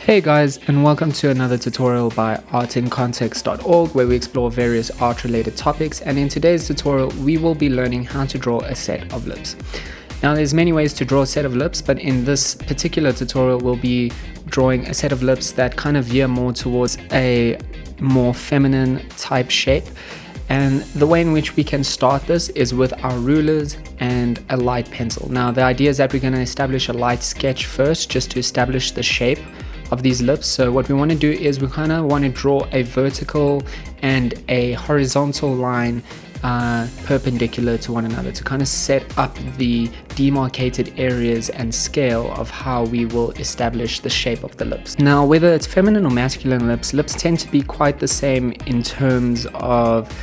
Hey guys, and welcome to another tutorial by artincontext.org, where we explore various art related topics. And in today's tutorial we will be learning how to draw a set of lips. Now there's many ways to draw a set of lips, but in this particular tutorial we'll be drawing a set of lips that kind of veer more towards a more feminine type shape. And the way in which we can start this is with our rulers and a light pencil. Now the idea is that we're going to establish a light sketch first, just to establish the shape of these lips. So what we want to do is we kind of want to draw a vertical and a horizontal line perpendicular to one another to kind of set up the demarcated areas and scale of how we will establish the shape of the lips. Now whether it's feminine or masculine lips tend to be quite the same in terms of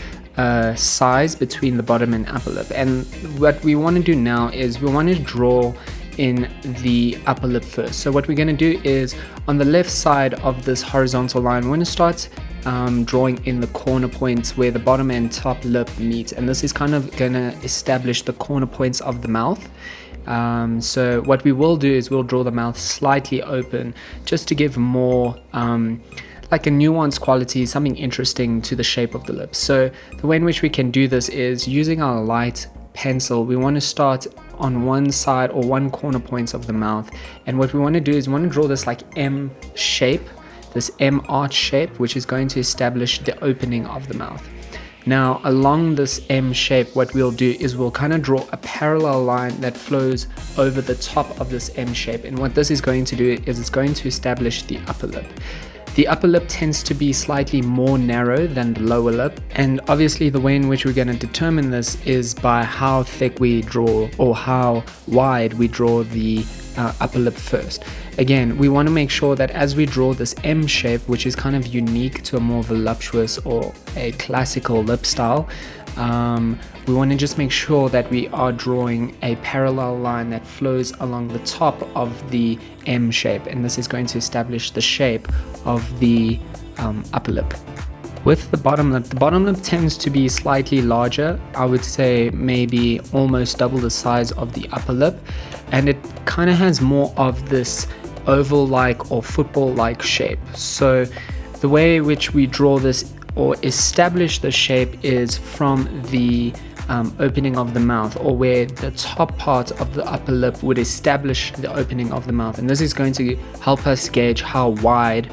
size between the bottom and upper lip. And what we want to do now is we want to draw in the upper lip first. So what we're going to do is on the left side of this horizontal line, we're going to start drawing in the corner points where the bottom and top lip meet, and this is kind of going to establish the corner points of the mouth. So what we will do is we'll draw the mouth slightly open just to give more like a nuanced quality, something interesting to the shape of the lips. So the way in which we can do this is using our light pencil. We want to start on one side or one corner points of the mouth, and what we want to do is we want to draw this like M shape, this M arch shape, which is going to establish the opening of the mouth. Now along this M shape, what we'll do is we'll kind of draw a parallel line that flows over the top of this M shape, and what this is going to do is it's going to establish the upper lip. The upper lip tends to be slightly more narrow than the lower lip, and obviously the way in which we're going to determine this is by how thick we draw or how wide we draw the upper lip first. Again, we want to make sure that as we draw this M shape, which is kind of unique to a more voluptuous or a classical lip style, we want to just make sure that we are drawing a parallel line that flows along the top of the M shape, and this is going to establish the shape of the upper lip. With the bottom lip tends to be slightly larger. I would say maybe almost double the size of the upper lip, and it kind of has more of this oval-like or football-like shape. So the way in which we draw this or establish the shape is from the opening of the mouth, or where the top part of the upper lip would establish the opening of the mouth, and this is going to help us gauge how wide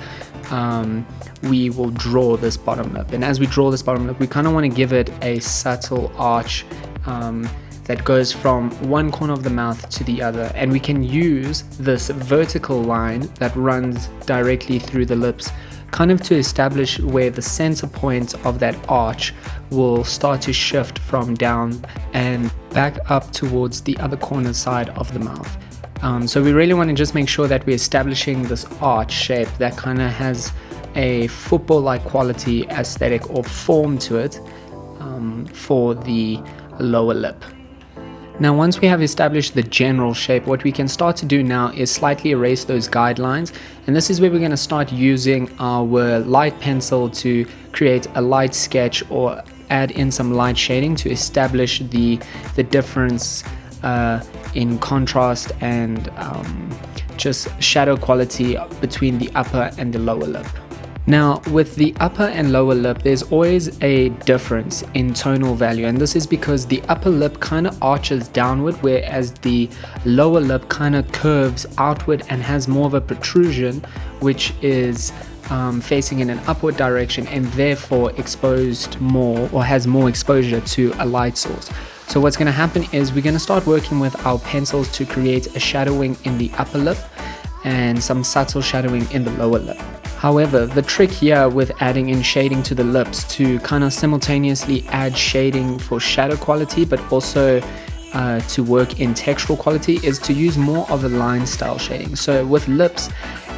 we will draw this bottom lip. And as we draw this bottom lip, we kind of want to give it a subtle arch that goes from one corner of the mouth to the other, and we can use this vertical line that runs directly through the lips kind of to establish where the center point of that arch will start to shift from down and back up towards the other corner side of the mouth. So we really want to just make sure that we're establishing this arch shape that kind of has a football-like quality, aesthetic or form to it for the lower lip. Now once we have established the general shape, what we can start to do now is slightly erase those guidelines, and this is where we're going to start using our light pencil to create a light sketch or add in some light shading to establish the difference in contrast and just shadow quality between the upper and the lower lip. Now with the upper and lower lip, there's always a difference in tonal value, and this is because the upper lip kind of arches downward, whereas the lower lip kind of curves outward and has more of a protrusion, which is facing in an upward direction and therefore exposed more or has more exposure to a light source. So what's going to happen is we're going to start working with our pencils to create a shadowing in the upper lip and some subtle shadowing in the lower lip. However, the trick here with adding in shading to the lips to kind of simultaneously add shading for shadow quality but also to work in textural quality is to use more of a line style shading. So with lips,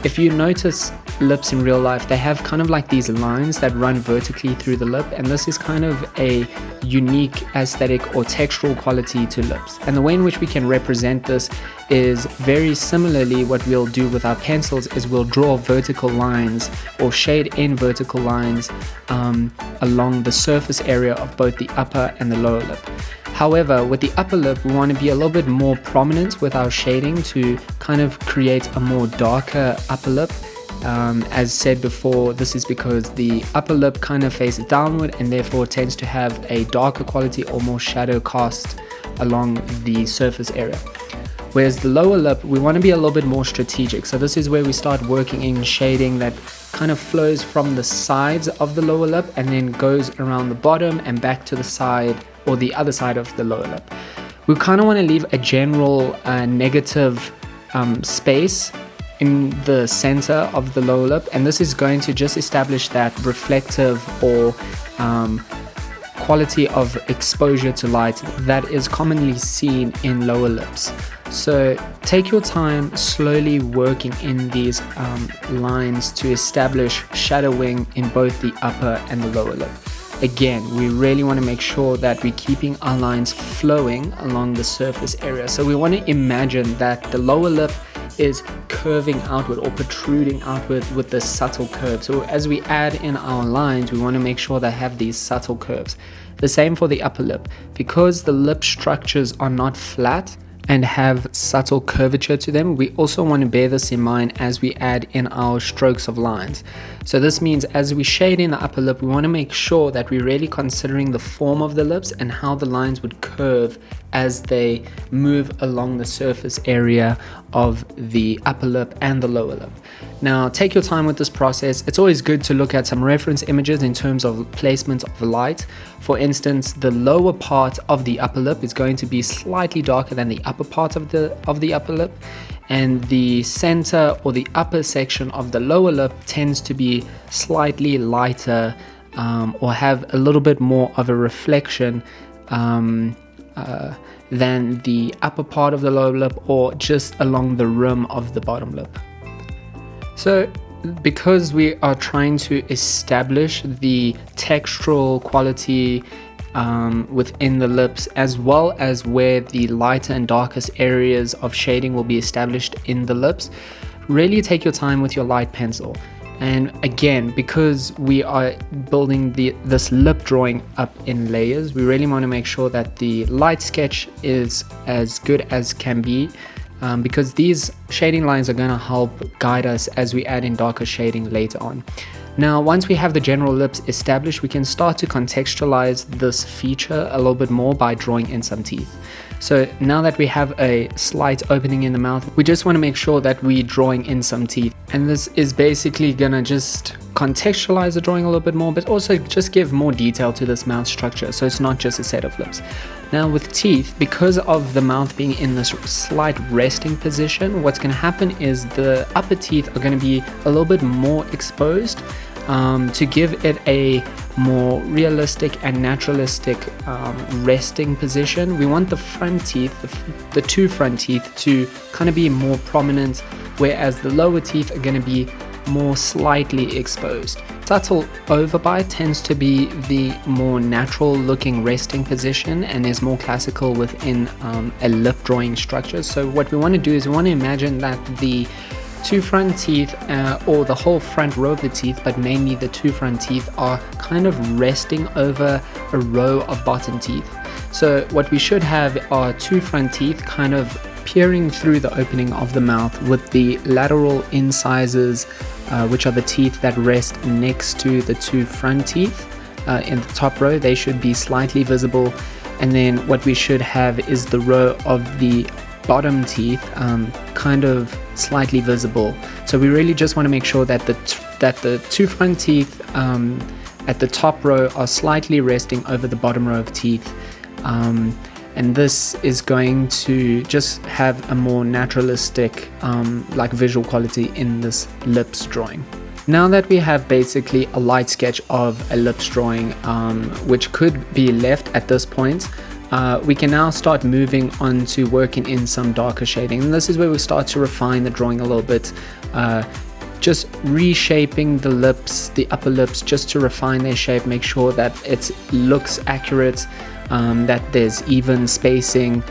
if you notice lips in real life, they have kind of like these lines that run vertically through the lip, and this is kind of a unique aesthetic or textural quality to lips. And the way in which we can represent this is very similarly what we'll do with our pencils is we'll draw vertical lines or shade in vertical lines along the surface area of both the upper and the lower lip. However, with the upper lip, we want to be a little bit more prominent with our shading to kind of create a more darker upper lip As said before, this is because the upper lip kind of faces downward and therefore tends to have a darker quality or more shadow cast along the surface area. Whereas the lower lip, we want to be a little bit more strategic. So this is where we start working in shading that kind of flows from the sides of the lower lip and then goes around the bottom and back to the side or the other side of the lower lip. We kind of want to leave a general negative space in the center of the lower lip, and this is going to just establish that reflective or quality of exposure to light that is commonly seen in lower lips. So take your time slowly working in these lines to establish shadowing in both the upper and the lower lip. Again, we really want to make sure that we're keeping our lines flowing along the surface area. So we want to imagine that the lower lip is curving outward or protruding outward with this subtle curve. So as we add in our lines, we want to make sure they have these subtle curves. The same for the upper lip. Because the lip structures are not flat and have subtle curvature to them, we also want to bear this in mind as we add in our strokes of lines. So this means as we shade in the upper lip, we want to make sure that we're really considering the form of the lips and how the lines would curve as they move along the surface area of the upper lip and the lower lip. Now take your time with this process. It's always good to look at some reference images in terms of placement of light. For instance, the lower part of the upper lip is going to be slightly darker than the upper part of the upper lip, and the center or the upper section of the lower lip tends to be slightly lighter or have a little bit more of a reflection than the upper part of the lower lip or just along the rim of the bottom lip. So because we are trying to establish the textural quality within the lips, as well as where the lighter and darkest areas of shading will be established in the lips, really take your time with your light pencil. And again, because we are building this lip drawing up in layers, we really want to make sure that the light sketch is as good as can be, because these shading lines are going to help guide us as we add in darker shading later on. Now, once we have the general lips established, we can start to contextualize this feature a little bit more by drawing in some teeth. So now that we have a slight opening in the mouth, we just want to make sure that we're drawing in some teeth. And this is basically gonna just contextualize the drawing a little bit more, but also just give more detail to this mouth structure, so it's not just a set of lips. Now with teeth, because of the mouth being in this slight resting position, what's going to happen is the upper teeth are going to be a little bit more exposed to give it a more realistic and naturalistic resting position. We want the front teeth, the two front teeth, to kind of be more prominent, whereas the lower teeth are going to be more slightly exposed. Subtle overbite tends to be the more natural looking resting position and is more classical within a lip drawing structure. So what we want to do is we want to imagine that the two front teeth or the whole front row of the teeth, but mainly the two front teeth, are kind of resting over a row of bottom teeth. So what we should have are two front teeth kind of peering through the opening of the mouth, with the lateral incisors, which are the teeth that rest next to the two front teeth in the top row. They should be slightly visible, and then what we should have is the row of the bottom teeth kind of slightly visible. So we really just want to make sure that the two front teeth at the top row are slightly resting over the bottom row of teeth, and this is going to just have a more naturalistic like visual quality in this lips drawing. Now that we have basically a light sketch of a lips drawing, which could be left at this point, we can now start moving on to working in some darker shading, and this is where we start to refine the drawing a little bit, just reshaping the lips, the upper lips, just to refine their shape, make sure that it looks accurate, that there's even spacing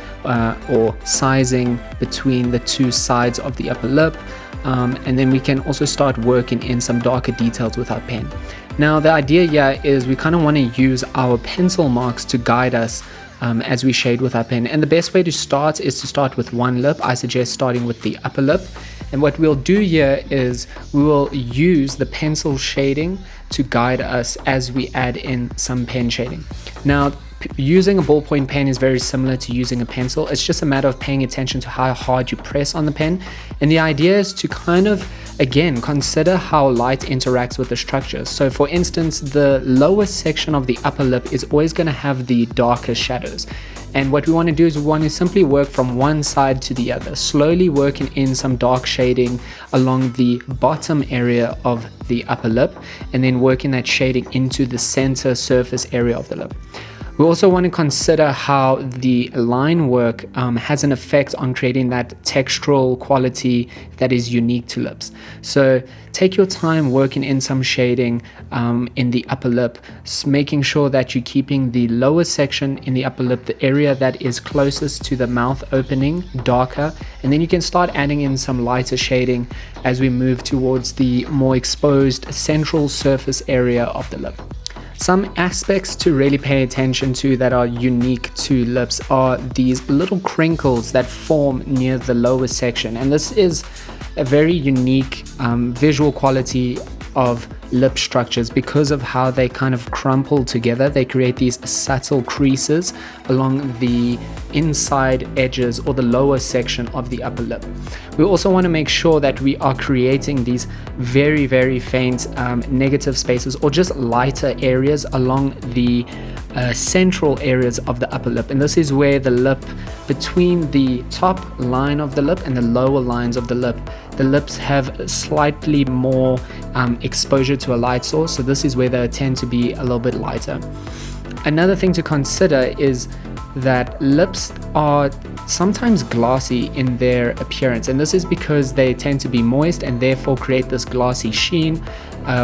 or sizing between the two sides of the upper lip, and then we can also start working in some darker details with our pen. Now the idea here is we kind of want to use our pencil marks to guide us as we shade with our pen, and the best way to start is to start with one lip. I suggest starting with the upper lip And what we'll do here is we will use the pencil shading to guide us as we add in some pen shading. Now, using a ballpoint pen is very similar to using a pencil. It's just a matter of paying attention to how hard you press on the pen. And the idea is to kind of, again, consider how light interacts with the structure. So for instance, the lower section of the upper lip is always going to have the darker shadows. And what we want to do is we want to simply work from one side to the other, slowly working in some dark shading along the bottom area of the upper lip, and then working that shading into the center surface area of the lip. We also want to consider how the line work has an effect on creating that textural quality that is unique to lips. So take your time working in some shading in the upper lip, making sure that you're keeping the lower section in the upper lip, the area that is closest to the mouth opening, darker, and then you can start adding in some lighter shading as we move towards the more exposed central surface area of the lip. Some aspects to really pay attention to that are unique to lips are these little crinkles that form near the lower section, and this is a very unique visual quality of lip structures because of how they kind of crumple together. They create these subtle creases along the inside edges or the lower section of the upper lip. We also want to make sure that we are creating these very, very faint negative spaces or just lighter areas along the central areas of the upper lip, and this is where the lip, between the top line of the lip and the lower lines of the lips have slightly more exposure to a light source, so this is where they tend to be a little bit lighter. Another thing to consider is that lips are sometimes glassy in their appearance, and this is because they tend to be moist and therefore create this glassy sheen,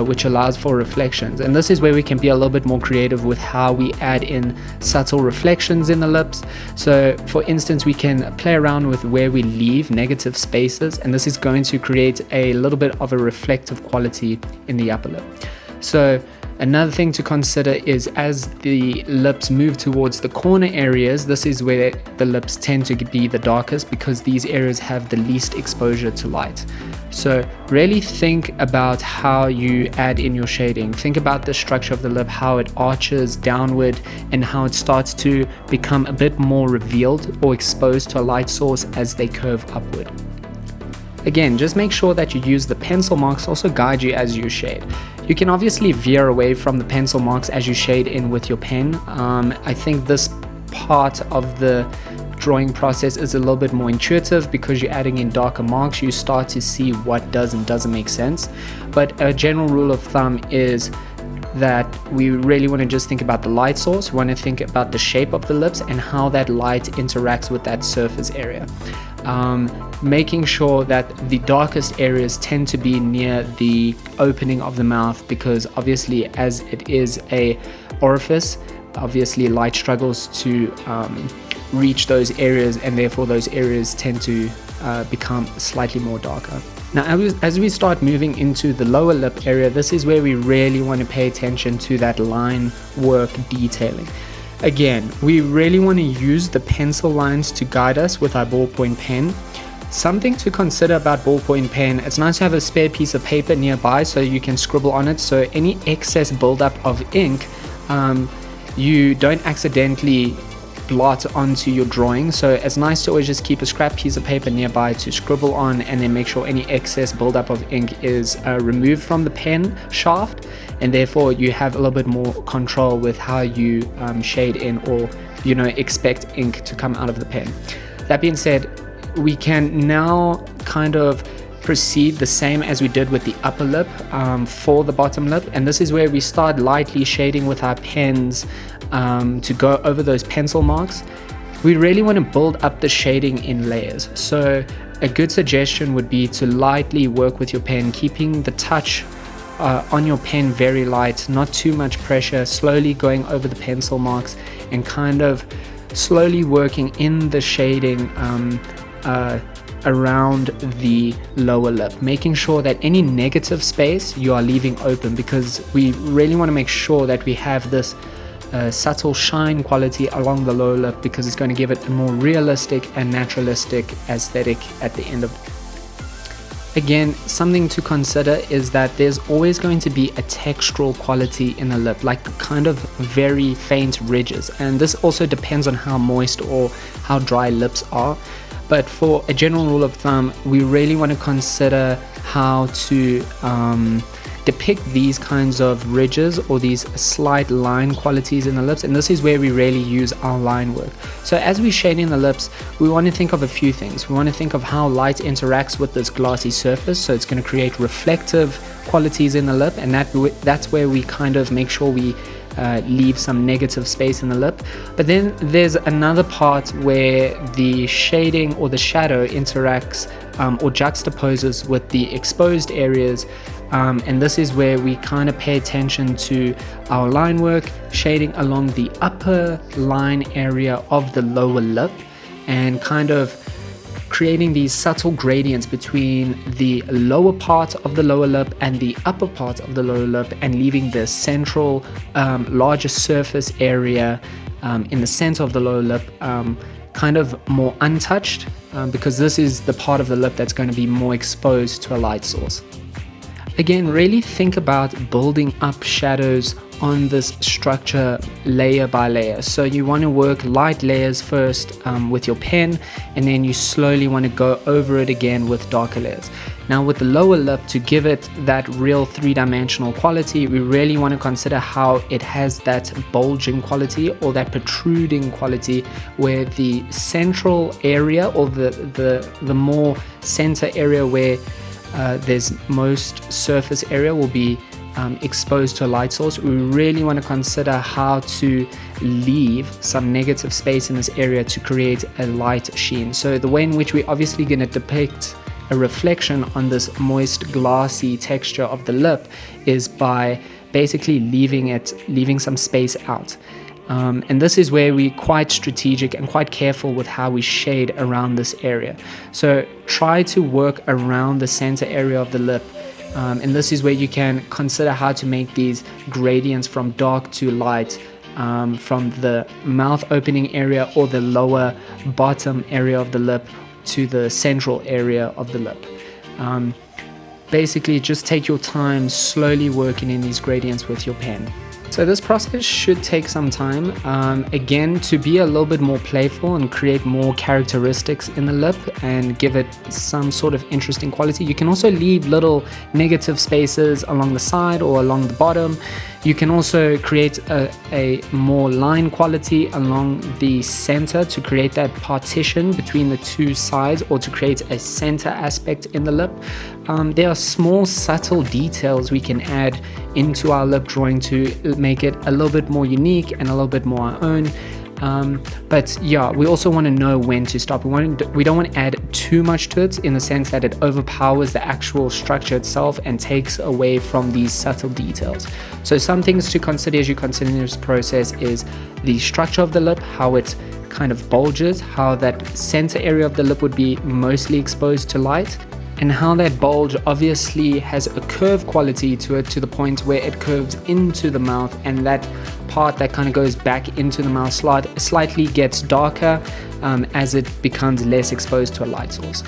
which allows for reflections. And this is where we can be a little bit more creative with how we add in subtle reflections in the lips. So for instance, we can play around with where we leave negative spaces, and this is going to create a little bit of a reflective quality in the upper lip. So another thing to consider is as the lips move towards the corner areas, this is where the lips tend to be the darkest because these areas have the least exposure to light. So really think about how you add in your shading. Think about the structure of the lip, how it arches downward and how it starts to become a bit more revealed or exposed to a light source as they curve upward. Again, just make sure that you use the pencil marks also guide you as you shade. You can obviously veer away from the pencil marks as you shade in with your pen. I think this part of the drawing process is a little bit more intuitive because you're adding in darker marks. You start to see what does and doesn't make sense. But a general rule of thumb is that we really want to just think about the light source. We want to think about the shape of the lips and how that light interacts with that surface area. Making sure that the darkest areas tend to be near the opening of the mouth, because obviously as it is a orifice, obviously light struggles to reach those areas, and therefore those areas tend to become slightly more darker. Now as we start moving into the lower lip area, this is where we really want to pay attention to that line work detailing. Again, we really want to use the pencil lines to guide us with our ballpoint pen. Something to consider about ballpoint pen, it's nice to have a spare piece of paper nearby so you can scribble on it, so any excess buildup of ink you don't accidentally blot onto your drawing. So it's nice to always just keep a scrap piece of paper nearby to scribble on, and then make sure any excess buildup of ink is removed from the pen shaft, and therefore you have a little bit more control with how you shade in, or expect ink to come out of the pen. That being said, we can now kind of proceed the same as we did with the upper lip for the bottom lip, and this is where we start lightly shading with our pens to go over those pencil marks. We really want to build up the shading in layers, so a good suggestion would be to lightly work with your pen, keeping the touch on your pen very light, not too much pressure, slowly going over the pencil marks and kind of slowly working in the shading around the lower lip, making sure that any negative space you are leaving open, because we really want to make sure that we have this subtle shine quality along the lower lip, because it's going to give it a more realistic and naturalistic aesthetic at the end of Again, something to consider is that there's always going to be a textural quality in the lip, like kind of very faint ridges, and this also depends on how moist or how dry lips are. But for a general rule of thumb, we really want to consider how to depict these kinds of ridges or these slight line qualities in the lips, and this is where we really use our line work. So as we shade in the lips, we want to think of a few things. We want to think of how light interacts with this glassy surface, so it's going to create reflective qualities in the lip, and that's where we kind of make sure we leave some negative space in the lip. But then there's another part where the shading or the shadow interacts or juxtaposes with the exposed areas, and this is where we kind of pay attention to our line work, shading along the upper line area of the lower lip, and kind of creating these subtle gradients between the lower part of the lower lip and the upper part of the lower lip, and leaving the central larger surface area in the center of the lower lip kind of more untouched, because this is the part of the lip that's going to be more exposed to a light source. Again, really think about building up shadows on this structure layer by layer. So you want to work light layers first with your pen, and then you slowly want to go over it again with darker layers. Now with the lower lip, to give it that real three-dimensional quality, we really want to consider how it has that bulging quality or that protruding quality, where the central area or the more center area where there's most surface area will be exposed to a light source. We really want to consider how to leave some negative space in this area to create a light sheen. So the way in which we're obviously going to depict a reflection on this moist glassy texture of the lip is by basically leaving some space out. And this is where we're quite strategic and quite careful with how we shade around this area. So try to work around the center area of the lip, and this is where you can consider how to make these gradients from dark to light, from the mouth opening area or the lower bottom area of the lip to the central area of the lip. Basically just take your time slowly working in these gradients with your pen. So this process should take some time, again, to be a little bit more playful and create more characteristics in the lip and give it some sort of interesting quality. You can also leave little negative spaces along the side or along the bottom. You can also create a more line quality along the center to create that partition between the two sides, or to create a center aspect in the lip. There are small subtle details we can add into our lip drawing to make it a little bit more unique and a little bit more our own. But yeah, we also want to know when to stop. We don't want to add too much to it in the sense that it overpowers the actual structure itself and takes away from these subtle details. So some things to consider as you continue this process is the structure of the lip, how it kind of bulges, how that center area of the lip would be mostly exposed to light, and how that bulge obviously has a curve quality to it, to the point where it curves into the mouth, and that part that kind of goes back into the mouth slightly gets darker as it becomes less exposed to a light source.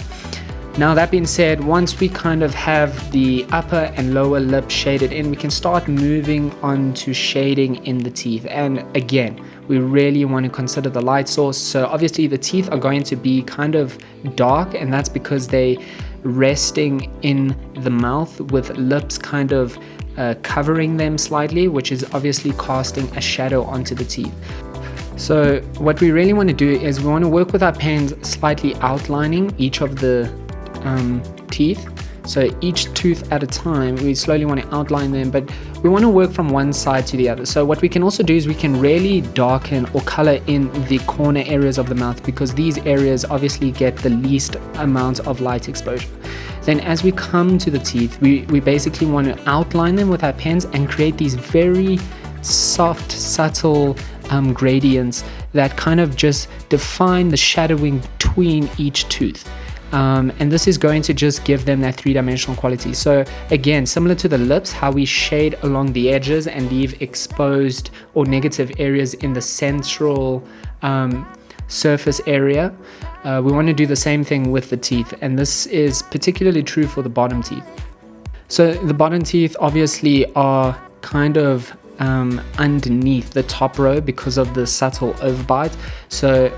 Now that being said, once we kind of have the upper and lower lip shaded in, we can start moving on to shading in the teeth. And again, we really want to consider the light source. So obviously the teeth are going to be kind of dark, and that's because they resting in the mouth with lips kind of covering them slightly, which is obviously casting a shadow onto the teeth. So what we really want to do is we want to work with our pens slightly outlining each of the teeth. So each tooth at a time, we slowly want to outline them, but we want to work from one side to the other. So what we can also do is we can really darken or color in the corner areas of the mouth, because these areas obviously get the least amount of light exposure. Then as we come to the teeth, we basically want to outline them with our pens and create these very soft, subtle gradients that kind of just define the shadowing between each tooth. And this is going to just give them that three-dimensional quality. So again, similar to the lips, how we shade along the edges and leave exposed or negative areas in the central surface area, we want to do the same thing with the teeth, and this is particularly true for the bottom teeth. So the bottom teeth obviously are kind of underneath the top row because of the subtle overbite. So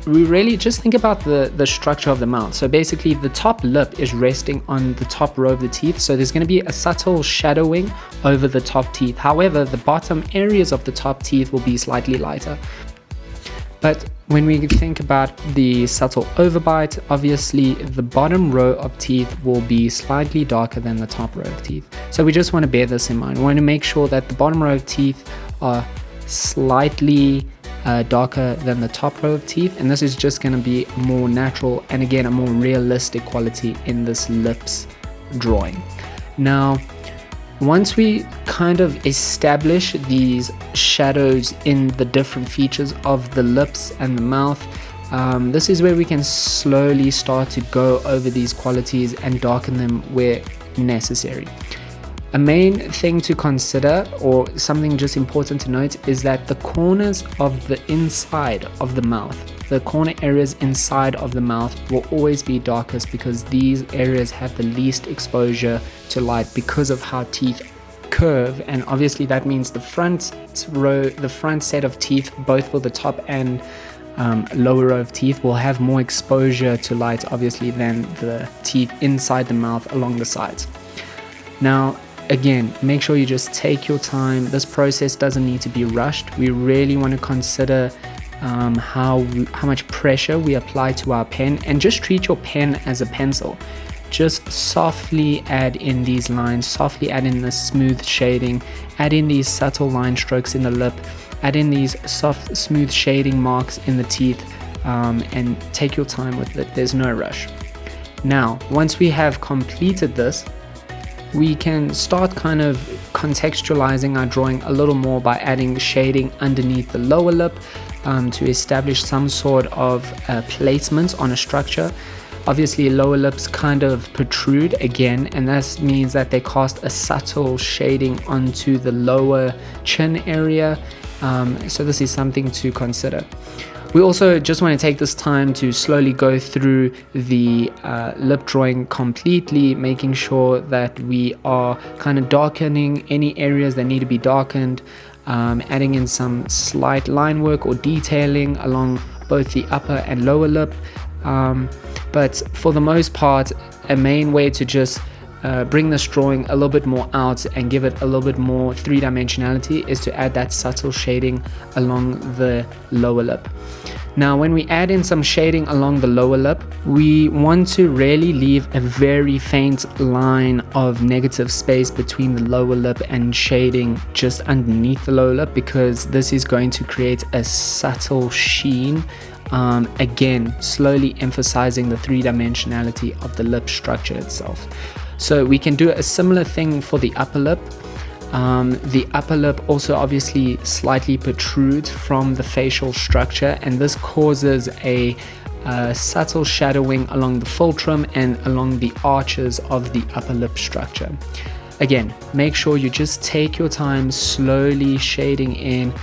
we really just think about the structure of the mouth. So basically the top lip is resting on the top row of the teeth, so there's going to be a subtle shadowing over the top teeth. However, the bottom areas of the top teeth will be slightly lighter. But when we think about the subtle overbite, obviously the bottom row of teeth will be slightly darker than the top row of teeth. So we just want to bear this in mind. We want to make sure that the bottom row of teeth are slightly darker than the top row of teeth, and this is just going to be more natural and again a more realistic quality in this lips drawing. Now, once we kind of establish these shadows in the different features of the lips and the mouth, this is where we can slowly start to go over these qualities and darken them where necessary. A main thing to consider, or something just important to note, is that the corners of the inside of the mouth, the corner areas inside of the mouth, will always be darkest because these areas have the least exposure to light because of how teeth curve, and obviously that means the front set of teeth, both for the top and lower row of teeth, will have more exposure to light obviously than the teeth inside the mouth along the sides. Now again, make sure you just take your time. This process doesn't need to be rushed. We really want to consider how much pressure we apply to our pen, and just treat your pen as a pencil. Just softly add in these lines, softly add in the smooth shading, add in these subtle line strokes in the lip, add in these soft smooth shading marks in the teeth, and take your time with it. There's no rush. Now, once we have completed this, we can start kind of contextualizing our drawing a little more by adding shading underneath the lower lip to establish some sort of placement on a structure. Obviously lower lips kind of protrude again, and that means that they cast a subtle shading onto the lower chin area, so this is something to consider. We also just want to take this time to slowly go through the lip drawing completely, making sure that we are kind of darkening any areas that need to be darkened, adding in some slight line work or detailing along both the upper and lower lip. But for the most part, a main way to just bring this drawing a little bit more out and give it a little bit more three-dimensionality is to add that subtle shading along the lower lip. Now, when we add in some shading along the lower lip, we want to really leave a very faint line of negative space between the lower lip and shading just underneath the lower lip, because this is going to create a subtle sheen. Again, slowly emphasizing the three-dimensionality of the lip structure itself. So we can do a similar thing for the upper lip. The upper lip also obviously slightly protrudes from the facial structure, and this causes a subtle shadowing along the fulcrum and along the arches of the upper lip structure. Again, make sure you just take your time, slowly shading in,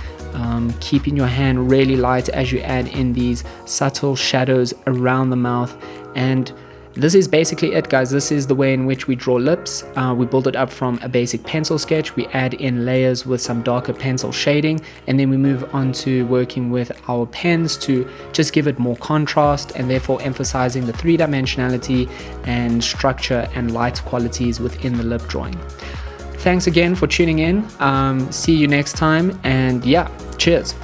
keeping your hand really light as you add in these subtle shadows around the mouth. And this is basically it, guys. This is the way in which we draw lips. We build it up from a basic pencil sketch, we add in layers with some darker pencil shading, and then we move on to working with our pens to just give it more contrast, and therefore emphasizing the three-dimensionality and structure and light qualities within the lip drawing. Thanks again for tuning in. See you next time, and yeah, cheers.